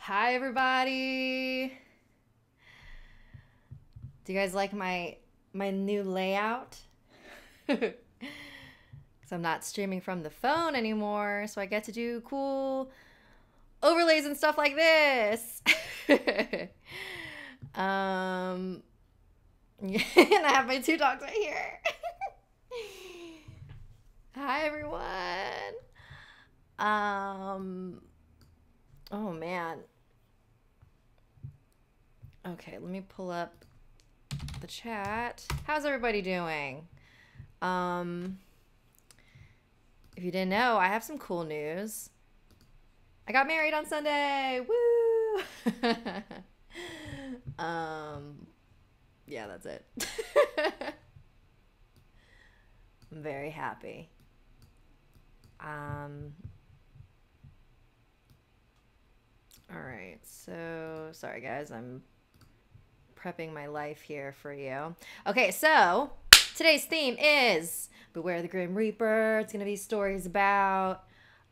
Hi, everybody. Do you guys like my new layout? Because I'm not streaming from the phone anymore, so I get to do cool overlays and stuff like this. And I have my two dogs right here. Hi, everyone. Oh man. Okay, let me pull up the chat. How's everybody doing? If you didn't know, I have some cool news. I got married on Sunday. Woo! Yeah, that's it. I'm very happy. All right, so sorry guys, I'm prepping my life here for you. Okay, so today's theme is Beware the Grim Reaper. It's gonna be stories about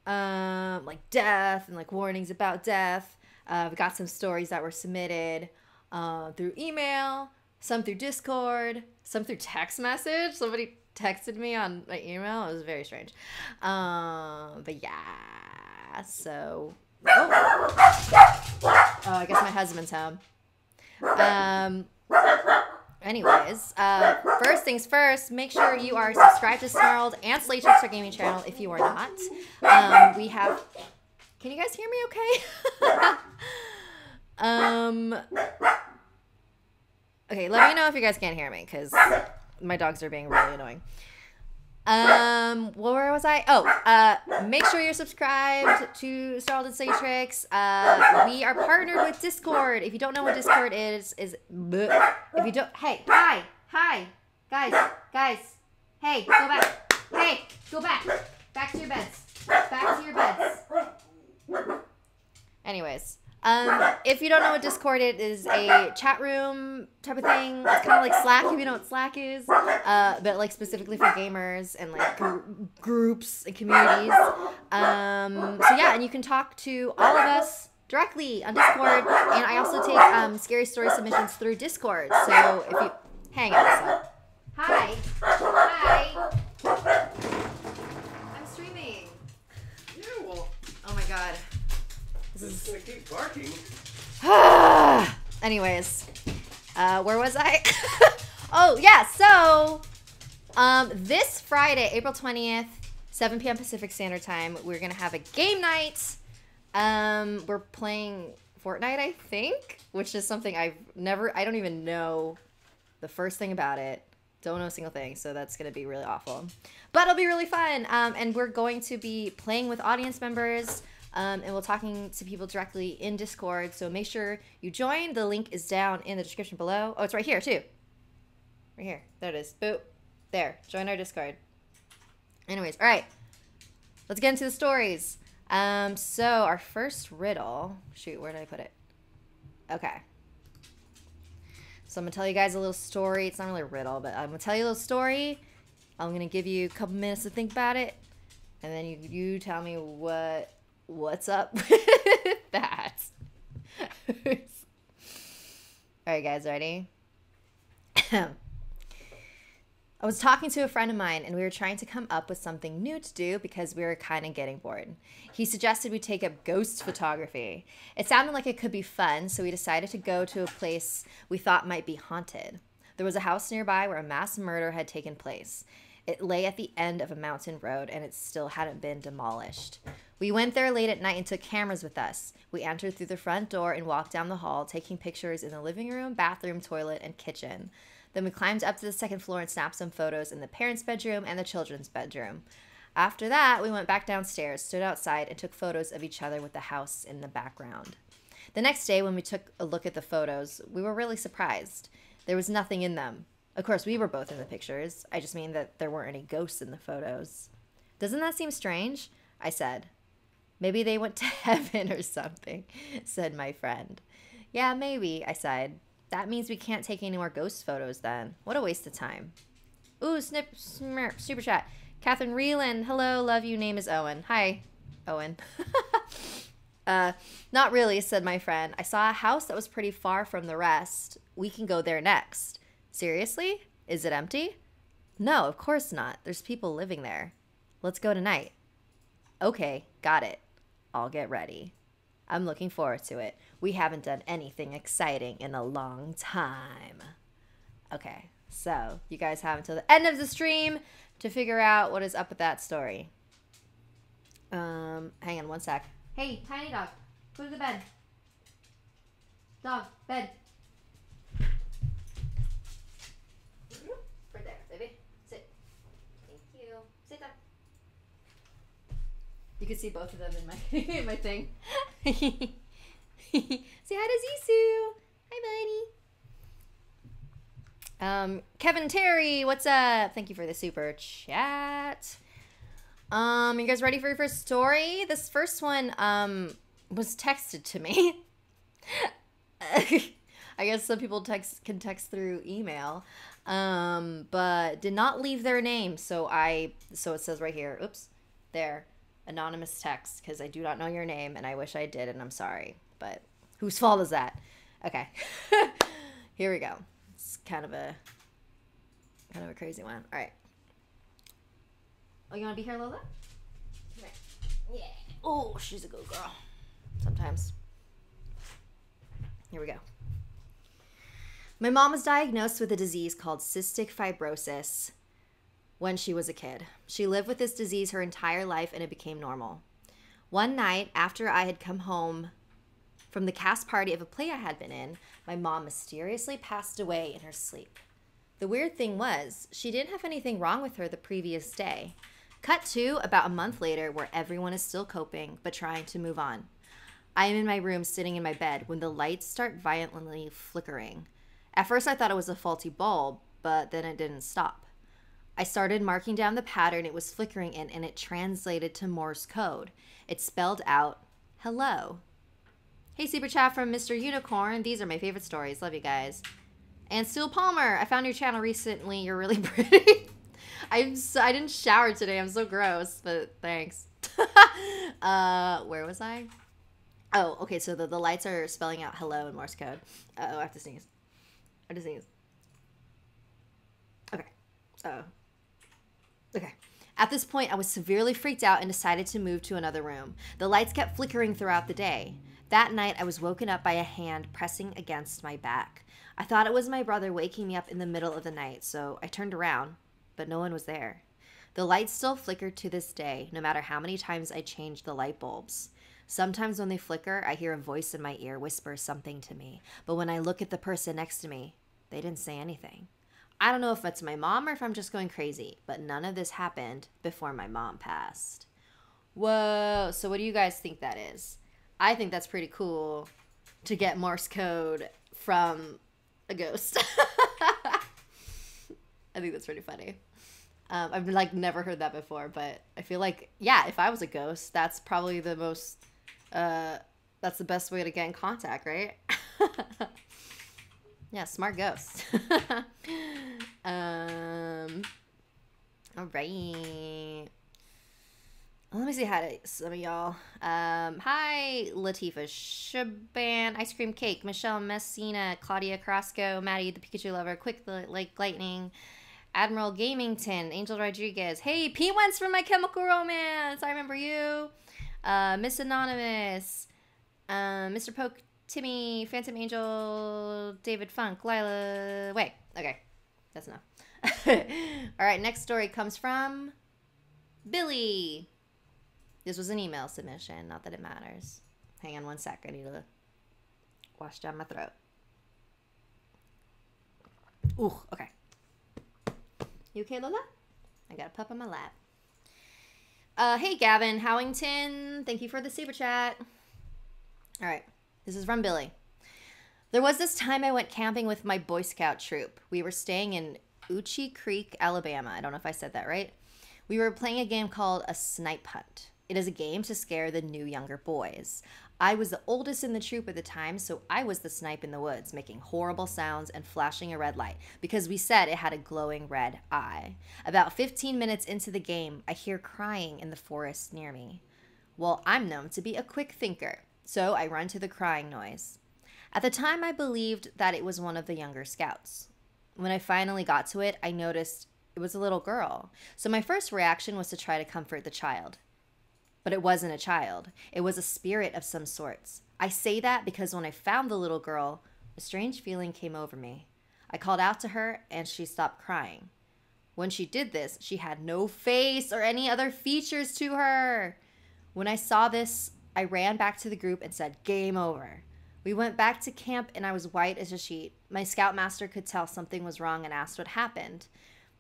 like death and like warnings about death. We've got some stories that were submitted through email, some through Discord, some through text message. Somebody texted me on my email. It was very strange. But yeah, so I guess my husband's home. Anyways, first things first, make sure you are subscribed to Snarled and Slate Trickster Gaming channel if you are not. We have, can you guys hear me okay? Okay, let me know if you guys can't hear me, because my dogs are being really annoying. Where was I? Make sure you're subscribed to Snarled and Slate Tricks. We are partnered with Discord. If you don't know what Discord is if you don't, hey, hi, guys, hey, go back, back to your beds, Anyways, if you don't know what Discord is a chat room type of thing. It's kind of like Slack, if you know what Slack is, but like specifically for gamers and like groups and communities. So yeah, and you can talk to all of us directly on Discord, and I also take scary story submissions through Discord. So if you hang on a sec. Hi. I'm streaming. Yeah, well. Oh my god. This is gonna keep barking. Anyways, where was I? Oh yeah, so this Friday, April 20th, 7 p.m. Pacific Standard Time, we're gonna have a game night. We're playing Fortnite, I think, which is something I don't even know the first thing about it. Don't know a single thing, so that's gonna be really awful. But it'll be really fun. And we're going to be playing with audience members. And we're talking to people directly in Discord, so make sure you join. The link is down in the description below. Oh, it's right here, too. Right here. There it is. Boop. There. Join our Discord. Anyways, all right. Let's get into the stories. So our first riddle... Shoot, where did I put it? Okay. So I'm going to tell you guys a little story. It's not really a riddle, but I'm going to tell you a little story. I'm going to give you a couple minutes to think about it. And then you tell me what's up with that. Alright guys, ready? I was talking to a friend of mine and we were trying to come up with something new to do because we were kind of getting bored. He suggested we take up ghost photography. It sounded like it could be fun, so we decided to go to a place we thought might be haunted. There was a house nearby where a mass murder had taken place. It lay at the end of a mountain road and it still hadn't been demolished. We went there late at night and took cameras with us. We entered through the front door and walked down the hall, taking pictures in the living room, bathroom, toilet, and kitchen. Then we climbed up to the second floor and snapped some photos in the parents' bedroom and the children's bedroom. After that, we went back downstairs, stood outside, and took photos of each other with the house in the background. The next day, when we took a look at the photos, we were really surprised. There was nothing in them. Of course, we were both in the pictures. I just mean that there weren't any ghosts in the photos. Doesn't that seem strange? I said. Maybe they went to heaven or something, said my friend. Yeah, maybe, I sighed. That means we can't take any more ghost photos then. What a waste of time. Ooh, super chat. Catherine Reeland, hello, love you, name is Owen. Hi, Owen. Not really, said my friend. I saw a house that was pretty far from the rest. We can go there next. Seriously? Is it empty? No, of course not. There's people living there. Let's go tonight. Okay, got it. I'll get ready. I'm looking forward to it. We haven't done anything exciting in a long time. Okay, so you guys have until the end of the stream to figure out what is up with that story. Hang on one sec. Hey, tiny dog, go to the bed. Dog, bed. Right there, baby. Sit. Thank you. Sit down. You can see both of them in my in my thing. Say hi to Zissou. Hi, buddy. Kevin Terry, what's up? Thank you for the super chat. You guys ready for your first story? This first one was texted to me. I guess some people can text through email, but did not leave their name. So it says right here, oops, there, anonymous text, because I do not know your name and I wish I did and I'm sorry, but whose fault is that? Okay, here we go. It's kind of a crazy one. All right. Oh, you want to be here, Lola? Come here. Yeah. Oh, she's a good girl. Sometimes. Here we go. My mom was diagnosed with a disease called cystic fibrosis when she was a kid. She lived with this disease her entire life and it became normal. One night, after I had come home from the cast party of a play I had been in, my mom mysteriously passed away in her sleep. The weird thing was, she didn't have anything wrong with her the previous day. Cut to about a month later where everyone is still coping but trying to move on. I am in my room sitting in my bed when the lights start violently flickering. At first I thought it was a faulty bulb, but then it didn't stop. I started marking down the pattern it was flickering in and it translated to Morse code. It spelled out, hello. Hey, super chat from Mr. Unicorn. These are my favorite stories. Love you guys. And Sue Palmer, I found your channel recently. You're really pretty. I didn't shower today. I'm so gross, but thanks. Where was I? Oh, okay. So the lights are spelling out hello in Morse code. Uh-oh, I have to sneeze. I have to sneeze. Okay. Uh-oh. Okay. At this point, I was severely freaked out and decided to move to another room. The lights kept flickering throughout the day. That night, I was woken up by a hand pressing against my back. I thought it was my brother waking me up in the middle of the night, so I turned around, but no one was there. The lights still flickered to this day, no matter how many times I changed the light bulbs. Sometimes when they flicker, I hear a voice in my ear whisper something to me, but when I look at the person next to me, they didn't say anything. I don't know if it's my mom or if I'm just going crazy, but none of this happened before my mom passed. Whoa, so what do you guys think that is? I think that's pretty cool to get Morse code from a ghost. I think that's pretty funny. I've never heard that before, but I feel like, yeah, if I was a ghost, that's probably the most, that's the best way to get in contact, right? Yeah, smart ghost. All right. Let me say hi to some of y'all. Hi, Latifa Shaban, Ice Cream Cake, Michelle Messina, Claudia Carrasco, Maddie, the Pikachu Lover, Quick like Lightning, Admiral Gamington, Angel Rodriguez. Hey, P. Wentz from My Chemical Romance. I remember you. Miss Anonymous, Mr. Poke, Timmy, Phantom Angel, David Funk, Lila. Wait, okay, that's enough. All right, next story comes from Billy. This was an email submission, not that it matters. Hang on one sec. I need to wash down my throat. Ooh, okay. You okay, Lola? I got a pup on my lap. Hey, Gavin Howington. Thank you for the super chat. All right. This is from Billy. There was this time I went camping with my Boy Scout troop. We were staying in Uchee Creek, Alabama. I don't know if I said that right. We were playing a game called a snipe hunt. It is a game to scare the new younger boys. I was the oldest in the troop at the time, so I was the snipe in the woods, making horrible sounds and flashing a red light, because we said it had a glowing red eye. About 15 minutes into the game, I hear crying in the forest near me. Well, I'm known to be a quick thinker, So I run to the crying noise. At the time, I believed that it was one of the younger scouts. When I finally got to it, I noticed it was a little girl. So my first reaction was to try to comfort the child. But it wasn't a child. It was a spirit of some sorts. I say that because when I found the little girl, a strange feeling came over me. I called out to her and she stopped crying. When she did this, she had no face or any other features to her. When I saw this, I ran back to the group and said, "Game over." We went back to camp and I was white as a sheet. My scoutmaster could tell something was wrong and asked what happened.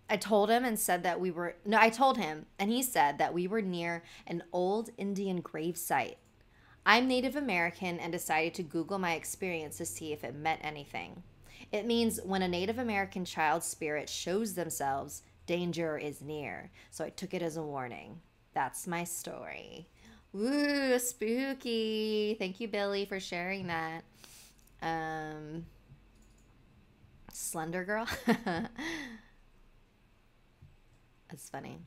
I told him and said that we were, no, I told him and he said that we were near an old Indian grave site. I'm Native American and decided to Google my experience to see if it meant anything. It means when a Native American child's spirit shows themselves, danger is near. So I took it as a warning. That's my story. Woo, spooky. Thank you, Billy, for sharing that. Slender Girl. That's funny.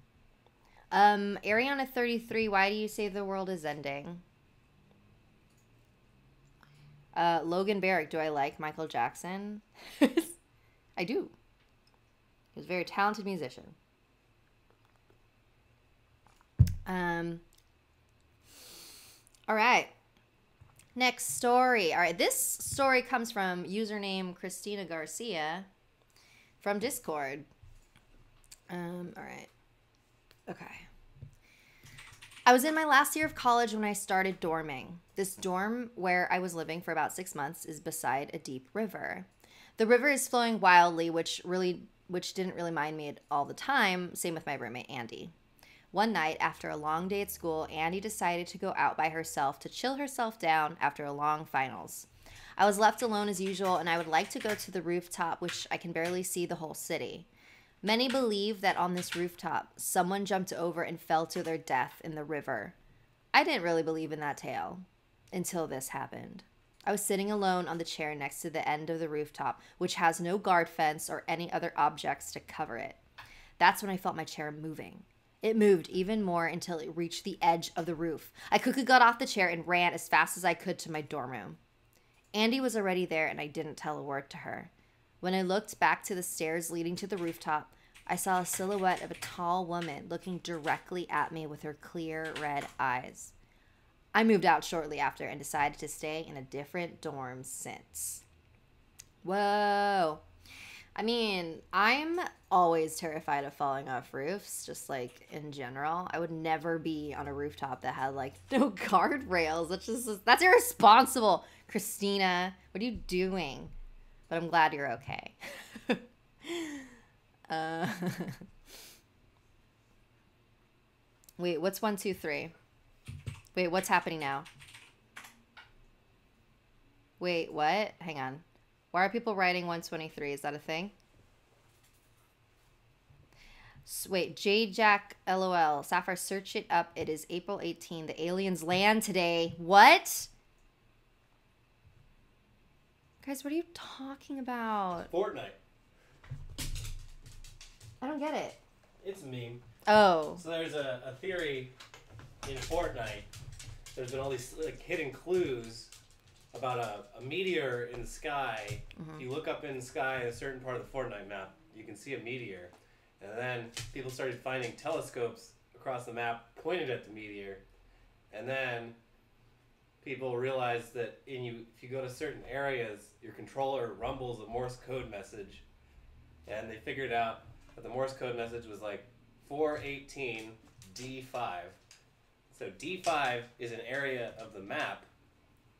Ariana 33, why do you say the world is ending? Logan Barrick, do I like Michael Jackson? I do. He was a very talented musician. All right. Next story. All right, this story comes from username Christina Garcia from Discord. All right. Okay. I was in my last year of college when I started dorming. This dorm where I was living for about 6 months is beside a deep river. The river is flowing wildly, which didn't really mind me at all the time. Same with my roommate, Andy. One night, after a long day at school, Andy decided to go out by herself to chill herself down after a long finals. I was left alone as usual, and I would like to go to the rooftop, which I can barely see the whole city. Many believe that on this rooftop, someone jumped over and fell to their death in the river. I didn't really believe in that tale until this happened. I was sitting alone on the chair next to the end of the rooftop, which has no guard fence or any other objects to cover it. That's when I felt my chair moving. It moved even more until it reached the edge of the roof. I quickly got off the chair and ran as fast as I could to my dorm room. Andy was already there and I didn't tell a word to her. When I looked back to the stairs leading to the rooftop, I saw a silhouette of a tall woman looking directly at me with her clear red eyes. I moved out shortly after and decided to stay in a different dorm since. Whoa. I mean, I'm always terrified of falling off roofs, just like in general. I would never be on a rooftop that had like no guardrails. That's irresponsible. Christina, what are you doing? But I'm glad you're okay. Wait, what's 1, 2, 3? Wait, what's happening now? Wait, what? Hang on. Why are people writing 123? Is that a thing? Wait, J-Jack LOL. Sapphire, search it up. It is April 18. The aliens land today. What? Guys, what are you talking about? Fortnite. I don't get it. It's a meme. Oh. So there's a theory in Fortnite. There's been all these like hidden clues about a meteor in the sky. Mm-hmm. If you look up in the sky in a certain part of the Fortnite map, you can see a meteor. And then people started finding telescopes across the map pointed at the meteor. And then people realized that if you go to certain areas, your controller rumbles a Morse code message. And they figured out that the Morse code message was like 418 D5. So D5 is an area of the map,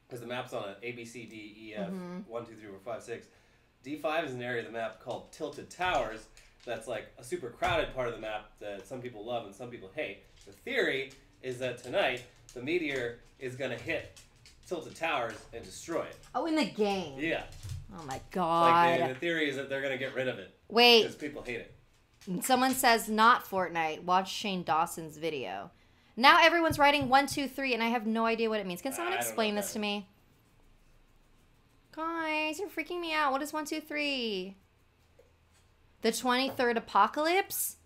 because the map's on an A, B, C, D, E, F, 1, 2, 3, 4, 5, 6. D5 is an area of the map called Tilted Towers. That's like a super crowded part of the map that some people love and some people hate. The theory is that tonight the meteor is going to hit Tilted Towers and destroy it. Oh, in the game? Yeah. Oh my god. Like the theory is that they're going to get rid of it. Wait. Because people hate it. Someone says not Fortnite. Watch Shane Dawson's video. Now everyone's writing 1, 2, 3, and I have no idea what it means. Can someone explain this to me? Guys, you're freaking me out. What is 1, 2, 3? The 23rd apocalypse?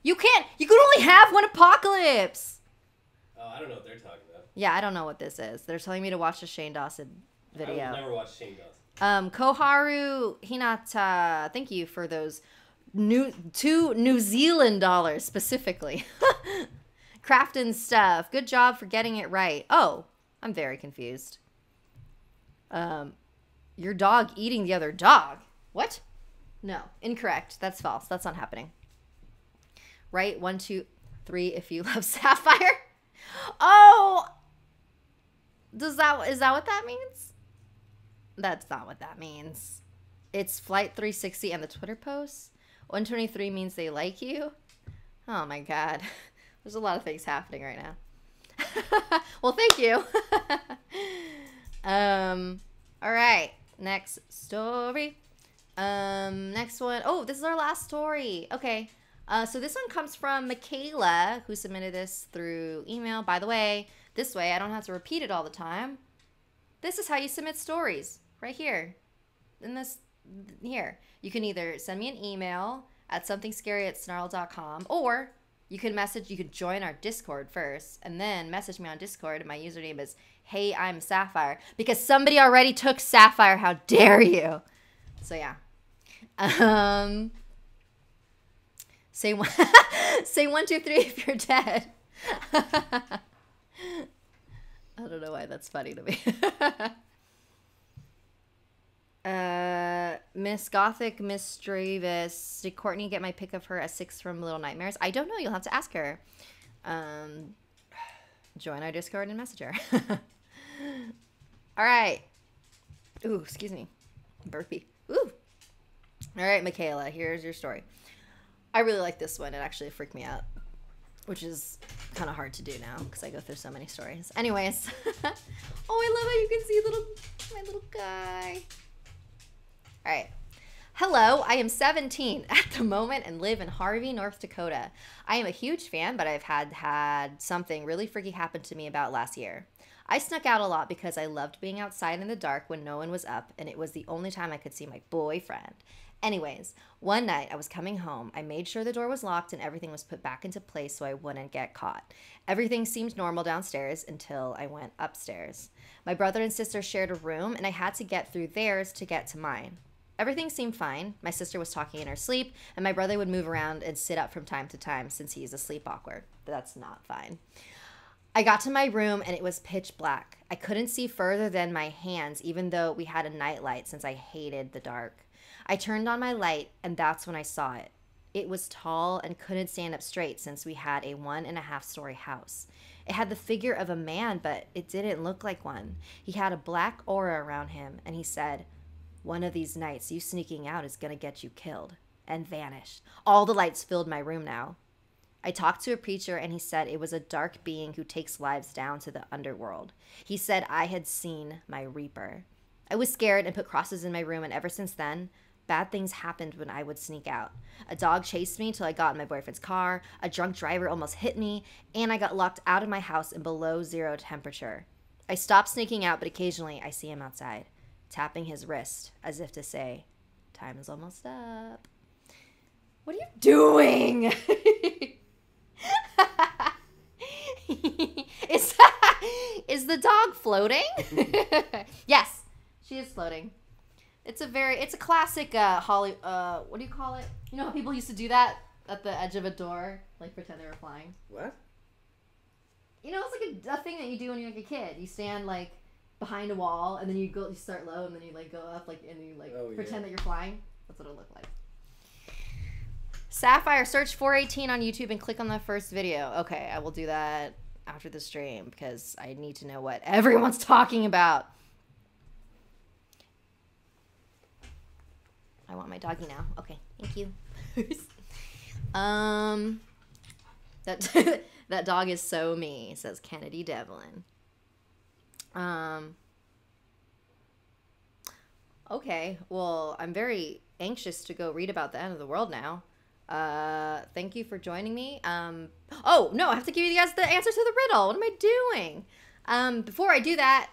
You can only have one apocalypse. Oh, I don't know what they're talking about. Yeah, I don't know what this is. They're telling me to watch the Shane Dawson I video. will never watch Shane Dawson. Koharu Hinata, thank you for those two New Zealand dollars specifically. Crafting stuff. Good job for getting it right. Oh, I'm very confused. Your dog eating the other dog. What? No, incorrect. That's false. That's not happening. Right? 1, 2, 3. If you love Sapphire. Oh, is that what that means? That's not what that means. It's Flight 360 and the Twitter posts. 123 means they like you. Oh my God. There's a lot of things happening right now. Well, thank you. All right. Next story. Next one. Oh, this is our last story. Okay. So this one comes from Michaela, who submitted this through email. By the way, this way I don't have to repeat it all the time. This is how you submit stories. Right here. In this, here. You can either send me an email at somethingscary@snarled.com, or you can join our Discord first, and then message me on Discord, and my username is Hey I'm Sapphire, because somebody already took Sapphire. How dare you? So yeah. Say 1, say 1, 2, 3 if you're dead. I don't know why that's funny to me. Miss Gothic, Miss Stravis. Did Courtney get my pic of her as 6 from Little Nightmares? I don't know. You'll have to ask her. Join our Discord and message her. All right. Ooh, excuse me. Burpee. Ooh. All right, Michaela, here's your story. I really like this one. It actually freaked me out, which is kind of hard to do now because I go through so many stories. Anyways. Oh, I love how you can see my little guy. All right. Hello, I am 17 at the moment and live in Harvey, North Dakota. I am a huge fan, but I've had something really freaky happen to me about last year. I snuck out a lot because I loved being outside in the dark when no one was up, and it was the only time I could see my boyfriend. Anyways, one night I was coming home. I made sure the door was locked and everything was put back into place so I wouldn't get caught. Everything seemed normal downstairs until I went upstairs. My brother and sister shared a room, and I had to get through theirs to get to mine. Everything seemed fine. My sister was talking in her sleep, and my brother would move around and sit up from time to time since he's a sleepwalker. But that's not fine. I got to my room, and it was pitch black. I couldn't see further than my hands, even though we had a nightlight since I hated the dark. I turned on my light, and that's when I saw it. It was tall and couldn't stand up straight since we had a 1.5-story house. It had the figure of a man, but it didn't look like one. He had a black aura around him, and he said, "One of these nights, you sneaking out is going to get you killed," and vanished. All the lights filled my room now. I talked to a preacher, and he said it was a dark being who takes lives down to the underworld. He said I had seen my reaper. I was scared and put crosses in my room, and ever since then, bad things happened when I would sneak out. A dog chased me till I got in my boyfriend's car, a drunk driver almost hit me, and I got locked out of my house in below zero temperature. I stopped sneaking out, but occasionally I see him outside, tapping his wrist as if to say, "Time is almost up." What are you doing? Is the dog floating? Yes, she is floating. It's a classic what do you call it? You know how people used to do that at the edge of a door, like pretend they were flying? What? You know, it's like a thing that you do when you're like a kid. You stand like behind a wall, and then you start low, and then you like go up, like, and you like pretend that you're flying. That's what it'll look like. Sapphire, search 418 on YouTube and click on the first video. Okay, I will do that after the stream because I need to know what everyone's talking about. I want my doggy now. Okay, thank you. That dog is so me, says Kennedy Devlin. Okay, well, I'm very anxious to go read about the end of the world now. Thank you for joining me. Oh, no, I have to give you guys the answer to the riddle. What am I doing? Before I do that,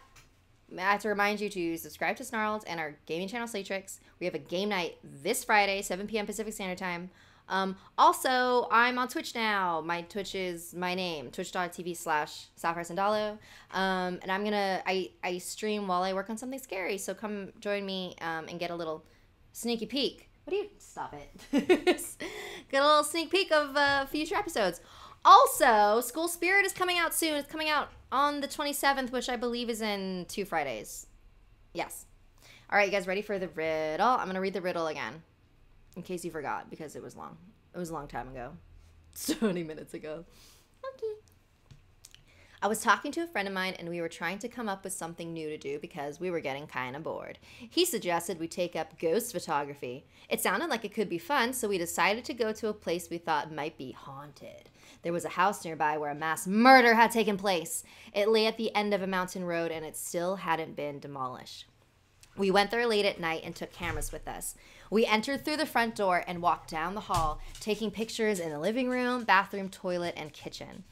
I have to remind you to subscribe to Snarled and our gaming channel, Slatrix. We have a game night this Friday, 7 p.m. Pacific Standard Time Also, I'm on Twitch now. My Twitch is my name, twitch.tv/Sapphire. And I stream while I work on something scary. So come join me and get a little sneaky peek. What do you, stop it. Get a little sneak peek of future episodes. Also, School Spirit is coming out soon. It's coming out on the 27th, which I believe is in 2 Fridays. Yes. All right, you guys ready for the riddle? I'm going to read the riddle again, in case you forgot, because it was long. It was a long time ago. 20 minutes ago. Okay. I was talking to a friend of mine, and we were trying to come up with something new to do because we were getting kind of bored. He suggested we take up ghost photography. It sounded like it could be fun, so we decided to go to a place we thought might be haunted. There was a house nearby where a mass murder had taken place. It lay at the end of a mountain road, and it still hadn't been demolished. We went there late at night and took cameras with us. We entered through the front door and walked down the hall, taking pictures in the living room, bathroom, toilet, and kitchen.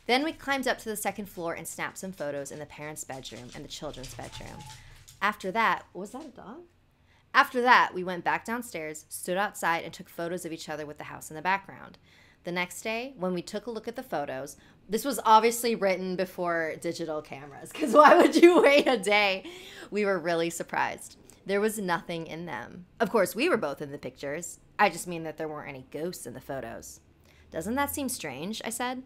Then we climbed up to the second floor and snapped some photos in the parents' bedroom and the children's bedroom. After that, was that a dog? After that, we went back downstairs, stood outside, and took photos of each other with the house in the background. The next day, when we took a look at the photos, this was obviously written before digital cameras, because why would you wait a day? We were really surprised. There was nothing in them. Of course, we were both in the pictures. I just mean that there weren't any ghosts in the photos. Doesn't that seem strange? I said.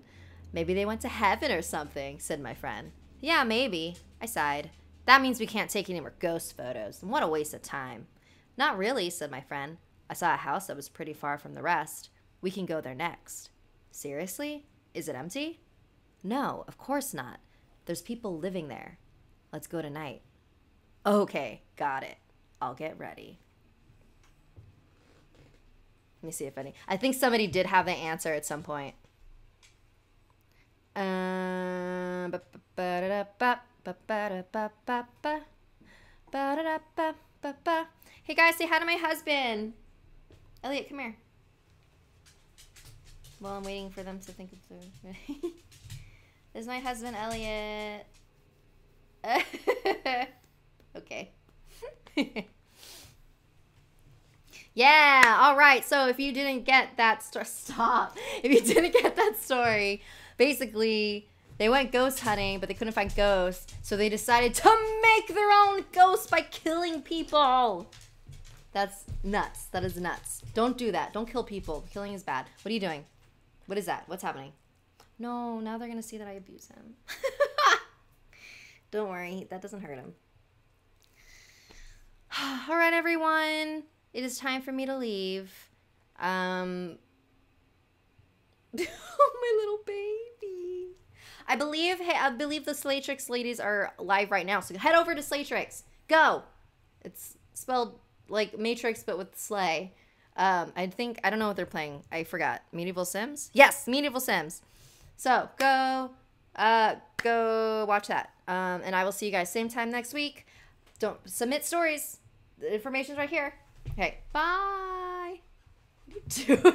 Maybe they went to heaven or something, said my friend. Yeah, maybe, I sighed. That means we can't take any more ghost photos. And what a waste of time. Not really, said my friend. I saw a house that was pretty far from the rest. We can go there next. Seriously? Is it empty? No, of course not. There's people living there. Let's go tonight. Okay, got it. I'll get ready. Let me see if any. I think somebody did have the answer at some point. Hey guys, say hi to my husband. Elliot, come here. Well, I'm waiting for them to think it's This is my husband, Elliot. Okay. Yeah, all right. So if you didn't get that stop. If you didn't get that story, basically they went ghost hunting, but they couldn't find ghosts, so they decided to make their own ghosts by killing people. That's nuts. That is nuts. Don't do that. Don't kill people. Killing is bad. What are you doing? What is that? What's happening? No, now they're going to see that I abuse him. Don't worry. That doesn't hurt him. All right, everyone. It is time for me to leave. Oh, my little baby. I believe the Slatrix ladies are live right now. So head over to Slatrix. Go. It's spelled like Matrix, but with Slay. I don't know what they're playing. I forgot. Medieval Sims? Yes, Medieval Sims. So go watch that. And I will see you guys same time next week. Don't submit stories. The information's right here. Okay, bye. What are you doing?